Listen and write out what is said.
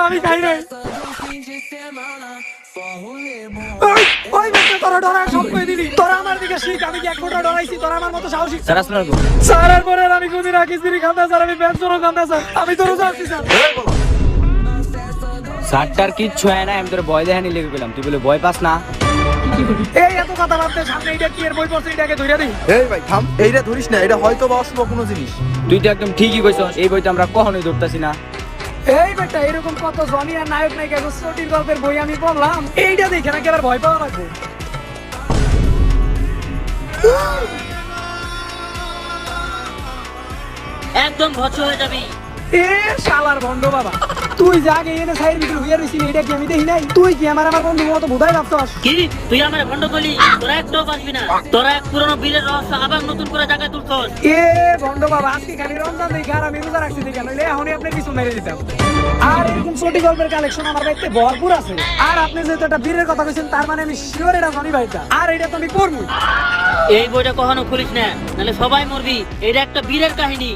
আমি খাই নাই। ওই বেটা তোরা ডরায় সব কই দিলি। তোরা আমার দিকে শিখ, আমি কি এক ফোঁটা ডরাইছি? তোরা আমার মতো সাহসী। স্যার আসসালামু আলাইকুম। স্যার এরপরে আমি কোনদিন রাখিস বিড়ি খান্দা স্যার, আমি পেনশনও খান্দা স্যার, আমি তো রোজা আছি স্যার। স্যারটার কিচ্ছু হয় না, আমি তোর ভয় দেখানি লেগে গেলাম, তুই বলে ভয় পাস না? এই এত কথা ভাবতে সামনে এটা কি এর বই পড়ছে, এটাকে ধইরা দিই। এই ভাই থাম, এইটা ধরিস না, এটা হয়তো বা অশুভ কোনো জিনিস। তুই তো একদম ঠিকই কইছস, এই বই তো আমরা কখনোই ধরতাছি না। এই বেটা এরকম কত জনি আর নায়ক নায়িকা সটির গল্পের বই আমি পড়লাম, এইটা দেখে নাকি আবার ভয় পাওয়া লাগবে? একদম ভৎস হয়ে যাবি। এ শালার ভন্ড বাবা, তুই যা আগে এনে সাইড ভিতরে হইয়া রইছিস, এটা কি আমি দেখি নাই? তুই কি আমার বন্ধু মতো বোধাই ভাবছস? কি তুই আমার ভণ্ড করলি? তোরা একটাও বাঁচবি না। তোরা এক পুরনো বীরের রহস্য আবার নতুন করে জায়গায় তুলছস। এ ভন্ড বাবা, আজকে খালি রমজান দেখে আর আমি রোজা রাখছি দেখে, নইলে এখনই আপনার কিছু মেরে দিতাম। আর এরকম ছোটি গল্পের কালেকশন আমার বাড়িতে ভরপুর আছে। আর আপনি যেহেতু একটা বীরের কথা কইছেন, তার মানে আমি শিওর এটা জানি ভাইটা, আর এটা তো আমি পড়বো। এই বইটা কখনো খুলিস না, নাহলে সবাই মরবি। এটা একটা বীরের কাহিনী।